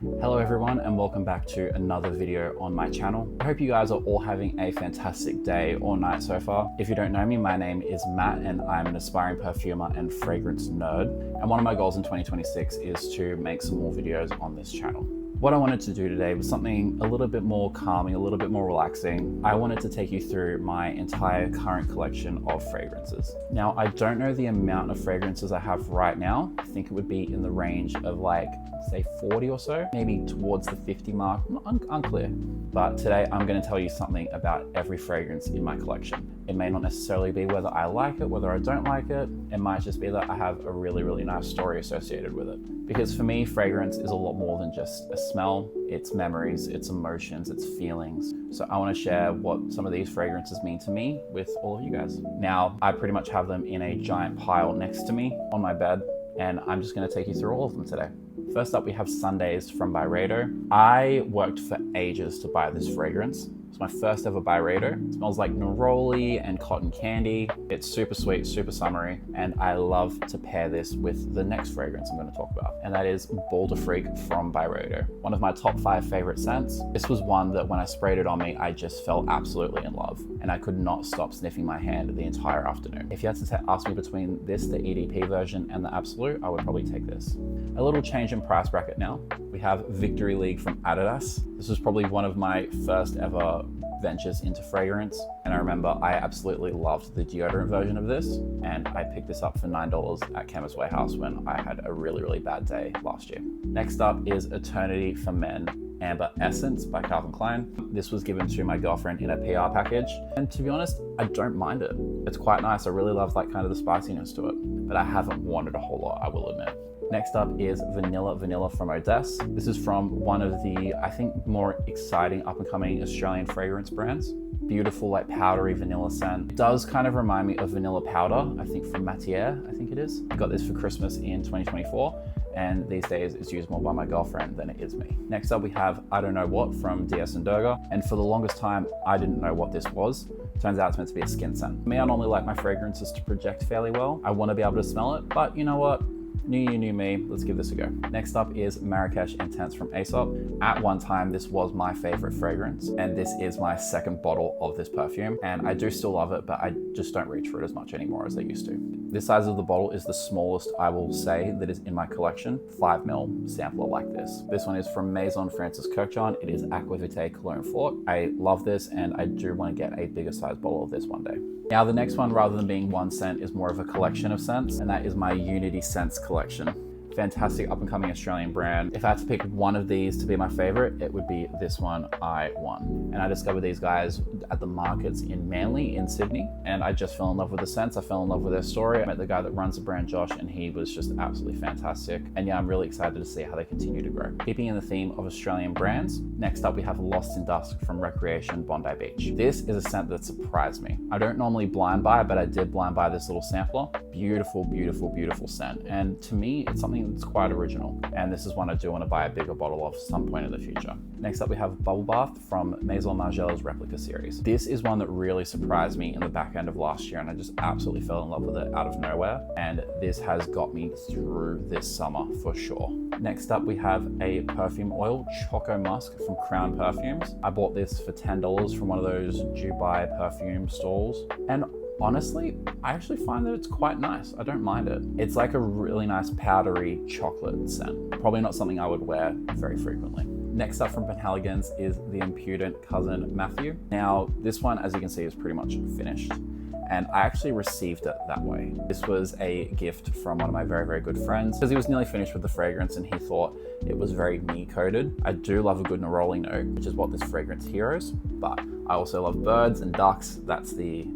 Hello everyone and welcome back to another video on my channel. I hope you guys are all having a fantastic day or night so far. If you don't know me, my name is Matt and I'm an aspiring perfumer and fragrance nerd. And one of my goals in 2026 is to make some more videos on this channel. What I wanted to do today was something a little bit more calming, a little bit more relaxing. I wanted to take you through my entire current collection of fragrances. Now, I don't know the amount of fragrances I have right now. I think it would be in the range of like, say 40 or so, maybe towards the 50 mark, unclear. But today I'm going to tell you something about every fragrance in my collection. It may not necessarily be whether I like it, whether I don't like it. It might just be that I have a really nice story associated with it. Because for me, fragrance is a lot more than just a smell. It's memories, it's emotions, it's feelings. So I want to share what some of these fragrances mean to me with all of you guys. Now, I pretty much have them in a giant pile next to me on my bed, and I'm just going to take you through all of them today. First up, we have Sundays from Byredo. I worked for ages to buy this fragrance. It's my first ever Byredo. It smells like neroli and cotton candy. It's super sweet, super summery, and I love to pair this with the next fragrance I'm going to talk about, and that is Boulder Freak from Byredo. One of my top 5 favorite scents. This was one that when I sprayed it on me, I just fell absolutely in love, and I could not stop sniffing my hand the entire afternoon. If you had to ask me between this, the EDP version, and the Absolute, I would probably take this. A little change in price bracket now. We have Victory League from Adidas. This was probably one of my first ever ventures into fragrance, and I remember I absolutely loved the deodorant version of this, and I picked this up for $9 at Chemist Warehouse when I had a really bad day last year. Next up is Eternity for Men Amber Essence by Calvin Klein. This was given to my girlfriend in a PR package, and to be honest, I don't mind it. It's quite nice. I really love like kind of the spiciness to it, but I haven't worn it a whole lot, I will admit. Next up is Vanilla from Odesse. This is from one of the, I think, more exciting up and coming Australian fragrance brands. Beautiful, like powdery vanilla scent. It does kind of remind me of vanilla powder, I think from Matiere, I think it is. I got this for Christmas in 2024. And these days it's used more by my girlfriend than it is me. Next up we have I Don't Know What from DS and Durga. And for the longest time, I didn't know what this was. Turns out it's meant to be a skin scent. For me, I normally like my fragrances to project fairly well. I want to be able to smell it, but you know what? New year, new me, let's give this a go. Next up is Marrakesh Intense from Aesop. At one time, this was my favorite fragrance, and this is my second bottle of this perfume. And I do still love it, but I just don't reach for it as much anymore as I used to. This size of the bottle is the smallest, I will say, that is in my collection. 5ml sampler like this. This one is from Maison Francis Kurkdjian. It is Aqua Vitae Cologne Fort. I love this, and I do want to get a bigger size bottle of this one day. Now the next one, rather than being one scent, is more of a collection of scents, and that is my Unity Scents collection. Fantastic up and coming Australian brand. If I had to pick one of these to be my favorite, it would be this one, I1. And I discovered these guys at the markets in Manly in Sydney, and I just fell in love with the scents. I fell in love with their story. I met the guy that runs the brand, Josh, and he was just absolutely fantastic. And yeah, I'm really excited to see how they continue to grow. Keeping in the theme of Australian brands, next up we have Lost in Dusk from Recreation Bondi Beach. This is a scent that surprised me. I don't normally blind buy, but I did blind buy this little sampler. Beautiful scent. And to me, it's something that's quite original, and this is one I do want to buy a bigger bottle of some point in the future. Next up we have Bubble Bath from Maison Margiela's Replica series. This is one that really surprised me in the back end of last year, and I just absolutely fell in love with it out of nowhere, and this has got me through this summer for sure. Next up we have a perfume oil, Choco Musk from Crown Perfumes. I bought this for $10 from one of those Dubai perfume stalls, and honestly, I actually find that it's quite nice. I don't mind it. It's like a really nice powdery chocolate scent. Probably not something I would wear very frequently. Next up from Penhaligon's is the Impudent Cousin Matthew. Now, this one, as you can see, is pretty much finished, and I actually received it that way. This was a gift from one of my very good friends, because he was nearly finished with the fragrance and he thought it was very me-coded. I do love a good neroli note, which is what this fragrance heroes, but I also love birds and ducks. That's the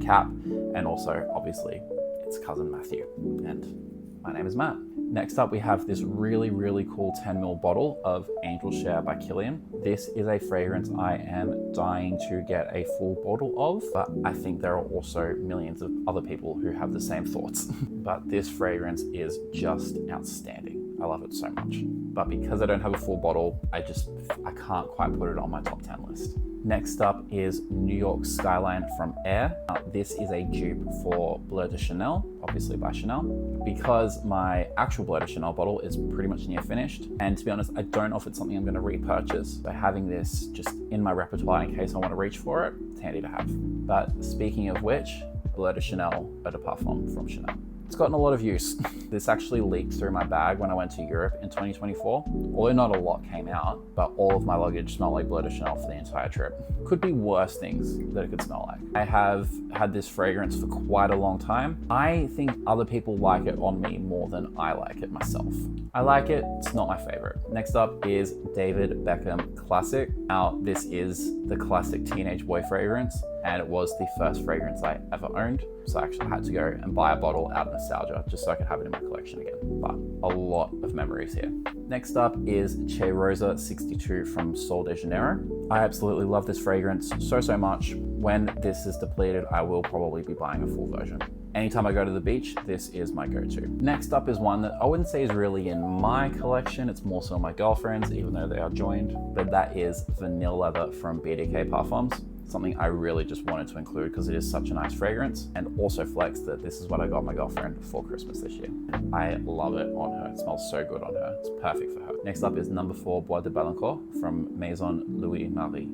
cap, and also obviously it's Cousin Matthew, and my name is Matt. Next up we have this really cool 10ml bottle of Angel Share by Kilian. This is a fragrance I am dying to get a full bottle of, but I think there are also millions of other people who have the same thoughts. But this fragrance is just outstanding. I love it so much. But because I don't have a full bottle, I can't quite put it on my top 10 list. Next up is New York Skyline from Air. This is a dupe for Bleu de Chanel, obviously by Chanel, because my actual Bleu de Chanel bottle is pretty much near finished. And to be honest, I don't know if it's something I'm gonna repurchase. So having this just in my repertoire in case I wanna reach for it, it's handy to have. But speaking of which, Bleu de Chanel Eau de Parfum from Chanel. It's gotten a lot of use. This actually leaked through my bag when I went to Europe in 2024. Although not a lot came out, but all of my luggage smelled like Bleu de Chanel for the entire trip. Could be worse things that it could smell like. I have had this fragrance for quite a long time. I think other people like it on me more than I like it myself. I like it, it's not my favorite. Next up is David Beckham Classic. Now, this is the classic teenage boy fragrance, and it was the first fragrance I ever owned. So I actually had to go and buy a bottle out of nostalgia just so I could have it in my collection again. But a lot of memories here. Next up is Cheirosa 62 from Sol de Janeiro. I absolutely love this fragrance so much. When this is depleted, I will probably be buying a full version. Anytime I go to the beach, this is my go-to. Next up is one that I wouldn't say is really in my collection. It's more so my girlfriend's, even though they are joined. But that is Vanille Leather from BDK Parfums. Something I really just wanted to include because it is such a nice fragrance, and also flex that this is what I got my girlfriend for Christmas this year. I love it on her. It smells so good on her. It's perfect for her. Next up is number 4 Bois de Balancourt from Maison Louis Marie.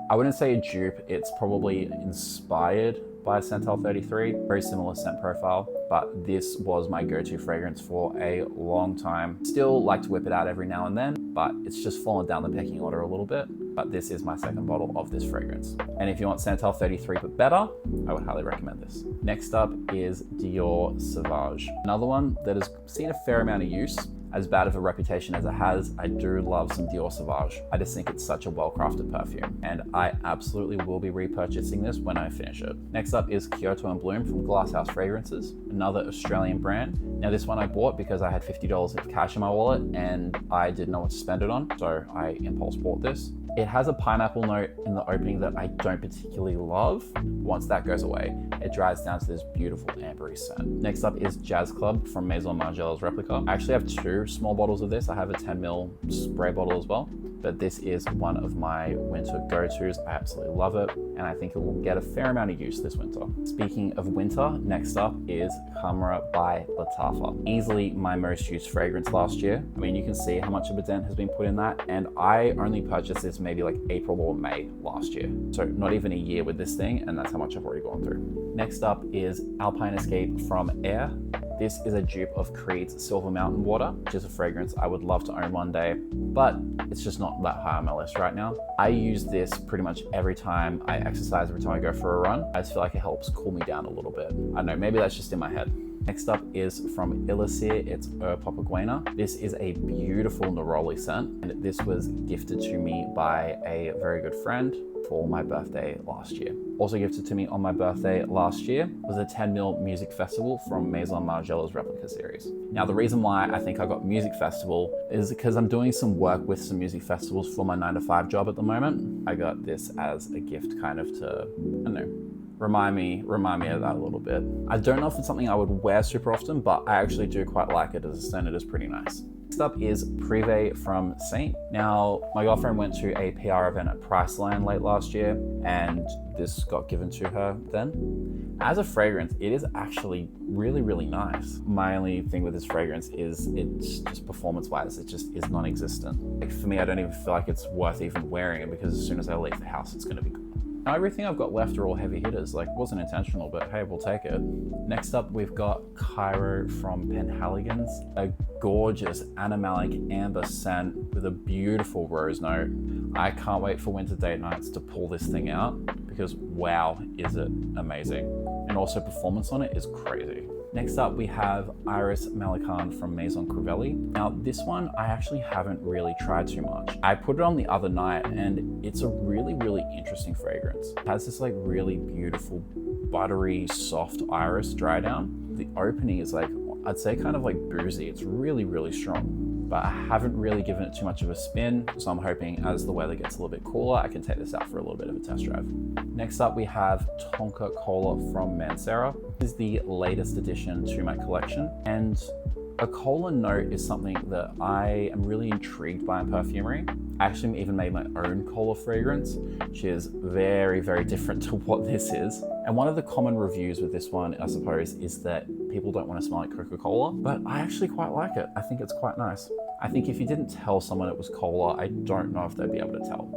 I wouldn't say a dupe, it's probably inspired by Santal 33, very similar scent profile, but this was my go-to fragrance for a long time. Still like to whip it out every now and then, but it's just fallen down the pecking order a little bit. But this is my second bottle of this fragrance. And if you want Santal 33 but better, I would highly recommend this. Next up is Dior Sauvage. Another one that has seen a fair amount of use. As bad of a reputation as it has, I do love some Dior Sauvage. I just think it's such a well-crafted perfume, and I absolutely will be repurchasing this when I finish it. Next up is Kyoto and Bloom from Glasshouse Fragrances, another Australian brand. Now this one I bought because I had $50 of cash in my wallet and I didn't know what to spend it on, so I impulse bought this. It has a pineapple note in the opening that I don't particularly love. Once that goes away, it dries down to this beautiful ambery scent. Next up is Jazz Club from Maison Margiela's Replica. I actually have 2 small bottles of this. I have a 10 ml spray bottle as well, but this is one of my winter go-tos. I absolutely love it, and I think it will get a fair amount of use this winter. Speaking of winter, next up is Khamra by Lattafa. Easily my most used fragrance last year. I mean, you can see how much of a dent has been put in that, and I only purchased this maybe like April or May last year. So not even a year with this thing, and that's how much I've already gone through. Next up is Alpine Escape from Air. This is a dupe of Creed's Silver Mountain Water, which is a fragrance I would love to own one day, but it's just not that high on my list right now. I use this pretty much every time I exercise, every time I go for a run. I just feel like it helps cool me down a little bit. I don't know, maybe that's just in my head. Next up is from Illicir, it's Eau Papaguena. This is a beautiful neroli scent, and this was gifted to me by a very good friend for my birthday last year. Also gifted to me on my birthday last year was a 10 ml music festival from Maison Margiela's Replica series. Now, the reason why I think I got music festival is because I'm doing some work with some music festivals for my 9-to-5 job at the moment. I got this as a gift kind of to, I don't know, remind me of that a little bit. I don't know if it's something I would wear super often, but I actually do quite like it as a scent. It is pretty nice. Next up is Privé from Saint. Now, my girlfriend went to a PR event at Priceline late last year, and this got given to her then. As a fragrance, it is actually really, really nice. My only thing with this fragrance is it's just performance-wise, it just is non-existent. Like for me, I don't even feel like it's worth even wearing it because as soon as I leave the house, it's gonna be gone. Now, everything I've got left are all heavy hitters. Like, it wasn't intentional, but hey, we'll take it. Next up, we've got Cairo from Penhaligon's, a gorgeous animalic amber scent with a beautiful rose note. I can't wait for winter date nights to pull this thing out because wow, is it amazing. And also performance on it is crazy. Next up, we have Iris Malikan from Maison Crivelli. Now, this one I actually haven't really tried too much. I put it on the other night and it's a really, really interesting fragrance. It has this like really beautiful, buttery, soft iris dry down. The opening is like, I'd say kind of like boozy. It's really, really strong. But I haven't really given it too much of a spin, so I'm hoping as the weather gets a little bit cooler, I can take this out for a little bit of a test drive. Next up, we have Tonka Cola from Mancera. This is the latest addition to my collection, and A cola note is something that I am really intrigued by in perfumery. I actually even made my own cola fragrance, which is very, very different to what this is. And one of the common reviews with this one, I suppose, is that people don't want to smell like Coca-Cola, but I actually quite like it. I think it's quite nice. I think if you didn't tell someone it was cola, I don't know if they'd be able to tell.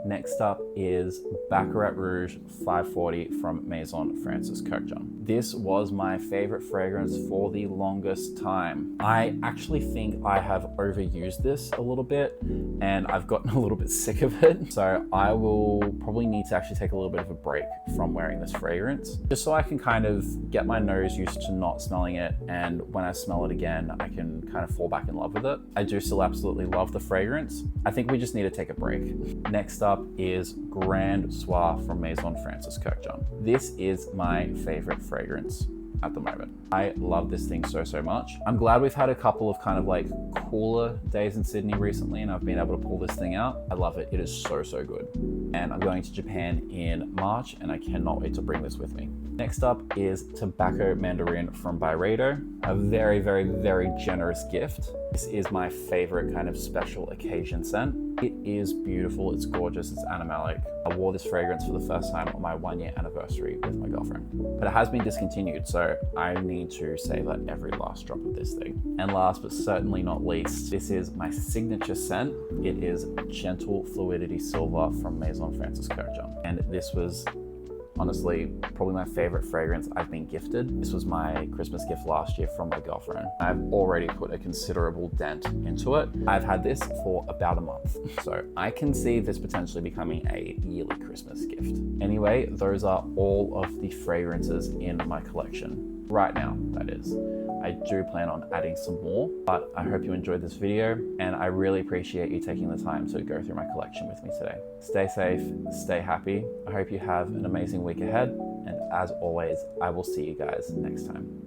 Next up is Baccarat Rouge 540 from Maison Francis Kurkdjian. This was my favorite fragrance for the longest time. I actually think I have overused this a little bit and I've gotten a little bit sick of it. So I will probably need to actually take a little bit of a break from wearing this fragrance, just so I can kind of get my nose used to not smelling it. And when I smell it again, I can kind of fall back in love with it. I do still absolutely love the fragrance. I think we just need to take a break. Next up is Grand Soir from Maison Francis Kurkdjian. This is my favorite fragrance at the moment. I love this thing so much. I'm glad we've had a couple of kind of like cooler days in Sydney recently and I've been able to pull this thing out. I love it. It is so good. And I'm going to Japan in March and I cannot wait to bring this with me. Next up is Tobacco Mandarin from Byredo. A very generous gift. This is my favorite kind of special occasion scent. It is beautiful, it's gorgeous, it's animalic. I wore this fragrance for the first time on my 1-year anniversary with my girlfriend. But it has been discontinued, so I need to savor every last drop of this thing. And last but certainly not least, this is my signature scent. It is Gentle Fluidity Silver from Maison Francis Kurkdjian. And this was honestly probably my favorite fragrance I've been gifted. This was my Christmas gift last year from my girlfriend. I've already put a considerable dent into it. I've had this for about a month, so I can see this potentially becoming a yearly Christmas gift. Anyway, those are all of the fragrances in my collection. Right now, that is. I do plan on adding some more, but I hope you enjoyed this video and I really appreciate you taking the time to go through my collection with me today. Stay safe, stay happy. I hope you have an amazing week ahead, and as always, I will see you guys next time.